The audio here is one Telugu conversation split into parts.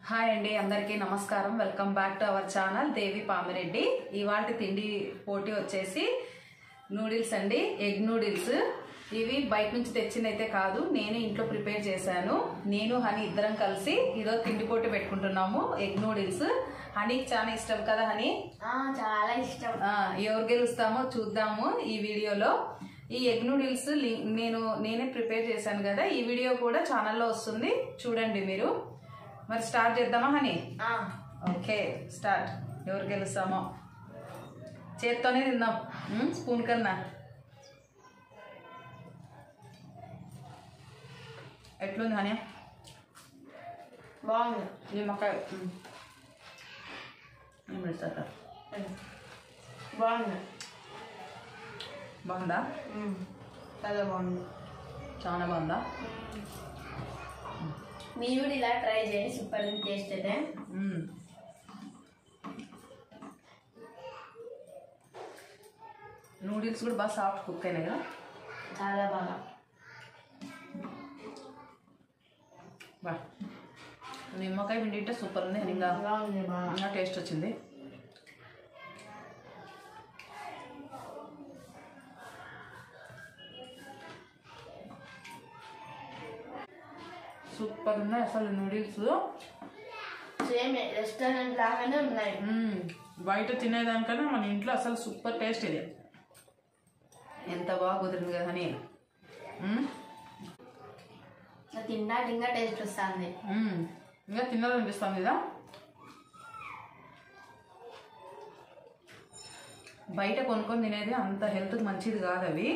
హాయ్ అండి, అందరికీ నమస్కారం. Welcome back to our channel Devi Pamireddy. ఇవాల్టి తిండి పోటీ వచ్చేసి నూడిల్స్ అండి, ఎగ్ నూడిల్స్. ఇవి బయట నుంచి తెచ్చినైతే కాదు, నేనే ఇంట్లో ప్రిపేర్ చేశాను. నేను హనీ ఇద్దరం కలిసి ఈరోజు తిండి పోటీ పెట్టుకుంటున్నాము. ఎగ్ నూడిల్స్ హనీకి చాలా ఇష్టం కదా హనీ? చాలా ఇష్టం. ఎవరు గెలుస్తామో చూద్దాము ఈ వీడియోలో. ఈ ఎగ్ నూడిల్స్ నేనే ప్రిపేర్ చేశాను కదా, ఈ వీడియో కూడా ఛానల్లో వస్తుంది, చూడండి మీరు. మరి స్టార్ట్ చేద్దామా హనీ? Okay, start. ఎవరు గెలుస్తామో చేత్తోనే తిందాం, స్పూన్ కన్నా. ఎట్లుంది హనీ? బాగుంది. నిమ్మకాయ ఏం పెడతా? బాగుంది. బాగుందా? చాలా బాగుంది. చాలా బాగుందా? మీరు కూడా ఇలా ట్రై చేయండి, సూపర్ టేస్ట్ అయితే. నూడిల్స్ కూడా బాగా సాఫ్ట్ కుక్ అయినాయి కదా, చాలా బాగా. బా నిమ్మకాయ పిండి సూపర్ ఉంది. ఇంకా బాగుంది, బాగా టేస్ట్ వచ్చింది. సూపర్ ఉన్నాయి అసలు నూడిల్స్. సేమ్ రెస్టారెంట్ లాగానే ఉన్నాయి. బయట తినేదానికన్నా మన ఇంట్లో అసలు సూపర్ టేస్ట్ ఇది. ఎంత బాగా కుదిరింది కదా అని. తిన్నా టేస్ట్ వస్తుంది. ఇంకా తినాలనిపిస్తుంది కదా. బయట కొనుక్కొని తినేది అంత హెల్త్కి మంచిది కాదు. అవి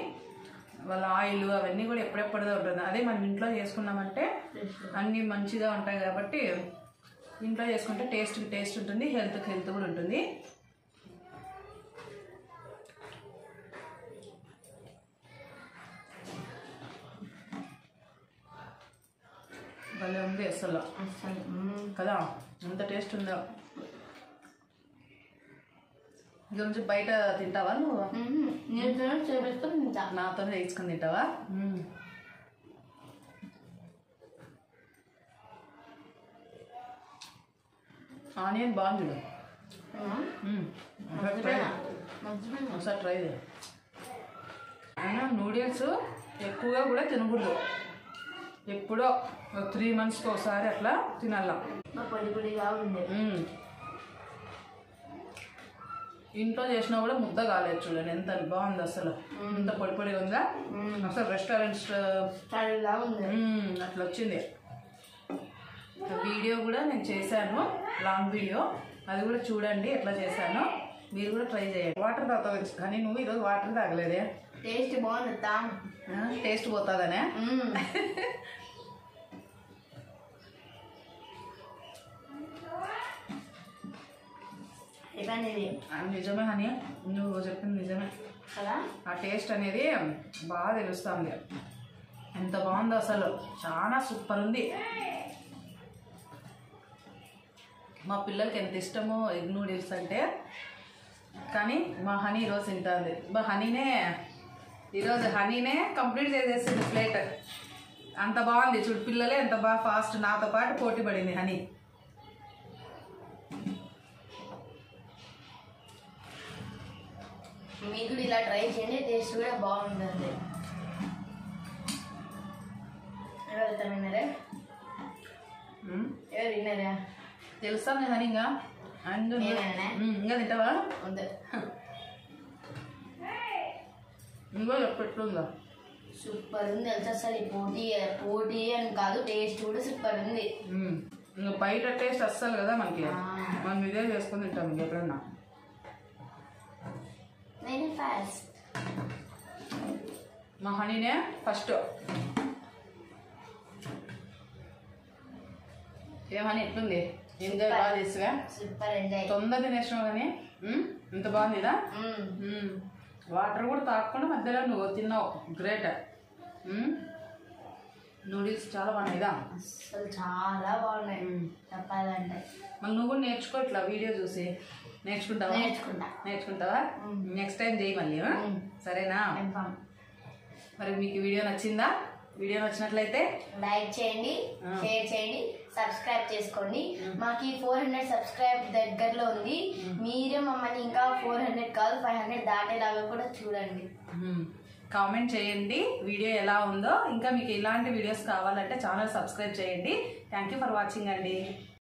వాళ్ళ ఆయిల్ అవన్నీ కూడా ఎప్పుడెప్పుడుదో ఉంటుంది. అదే మనం ఇంట్లో చేసుకున్నామంటే అన్నీ మంచిగా ఉంటాయి కాబట్టి ఇంట్లో చేసుకుంటే టేస్ట్ ఉంటుంది, హెల్త్ కూడా ఉంటుంది. భలే ఉంది అసలు కదా, ఎంత టేస్ట్ ఉందో. గురించి బయట తింటావా నువ్వు? నాతో వేసుకొని తింటావా? ఆనియన్ బాగుంది చూడు. ఒకసారి ట్రై చేయ. అయినా నూడిల్స్ ఎక్కువగా కూడా తినకూడదు, ఎప్పుడో 3 monthsకి ఒకసారి అట్లా తినాలా. పొడి పొడిగా ఉంది. ఇంట్లో చేసినా కూడా ముద్ద కాలేదు చూడండి, ఎంత బాగుంది అసలు. ఎంత పొడి పొడిగా ఉందా అసలు. రెస్టారెంట్స్ అట్లా వచ్చింది. వీడియో కూడా నేను చేశాను, లాంగ్ వీడియో, అది కూడా చూడండి ఎట్లా చేశాను. మీరు కూడా ట్రై చేయండి. వాటర్ తాగుతావు కానీ నువ్వు ఈరోజు వాటర్ తాగలేదే. టేస్ట్ బాగుంది. టేస్ట్ పోతుందనే. నిజమే హనీ, నువ్వు చెప్పింది నిజమే కదా. ఆ టేస్ట్ అనేది బాగా తెలుస్తుంది. ఎంత బాగుందో అసలు, చాలా సూపర్ ఉంది. మా పిల్లలకి ఎంత ఇష్టమో ఎగ్ నూడిల్స్ అంటే. కానీ మా హనీ ఈరోజు తింటుంది. ఈరోజు హనీనే కంప్లీట్ చేసేసింది ప్లేట్. అంత బాగుంది చూడు, పిల్లలే ఎంత బాగా ఫాస్ట్ నాతో పాటు పోటీ పడింది హనీ. మీరు కూడా ఇలా ట్రై చేయండి, టేస్ట్ కూడా బాగుంటుంది. ఎవరు విన్నారా? ఎవరు విన్నారా? తెలుసా హనీ? ఇంకా తింటావా? ఇంకో ఎట్లుందా? సూపర్ ఉంది తెలుసా అసలు. పోటీ అని కాదు, టేస్ట్ కూడా సూపర్ ఉంది. ఇంకా బయట టేస్ట్ అస్సలు కదా మనకి, మనం ఇదే చేసుకొని తింటాం. ఇంక ఎప్పుడన్నా మా హనీనే ఫస్ట్. ఏమని ఎట్లుంది? ఎంజాయ్ బాగా చేసివా? Super enjoy. తొందర తినేసినావు కానీ ఇంత బాగుందిదా. వాటర్ కూడా తాగకుండా మధ్యలో నువ్వు తిన్నావు, గ్రేట్. నూడిల్స్ చాలా బాగున్నాయిదా, అసలు చాలా బాగున్నాయి చెప్పాలంటే. మళ్ళీ నువ్వు కూడా నేర్చుకో, ఇట్లా వీడియో చూసి నేర్చుకుంటావా? నెక్స్ట్ టైం చేయి మళ్ళీ, సరేనా? మరి మీకు వీడియో నచ్చిందా? వీడియో నచ్చినట్లయితే లైక్ చేయండి, షేర్ చేయండి, సబ్స్క్రైబ్ చేసుకోండి. మాకు 400 సబ్స్క్రైబ్ దగ్గరలో ఉంది. మీరు మమ్మల్ని ఇంకా 400 కాదు 500 దాటేలాగా కూడా చూడండి. కామెంట్ చేయండి వీడియో ఎలా ఉందో. ఇంకా మీకు ఇలాంటి వీడియోస్ కావాలంటే ఛానల్ సబ్స్క్రైబ్ చేయండి. థ్యాంక్ యూ ఫర్ వాచింగ్ అండి.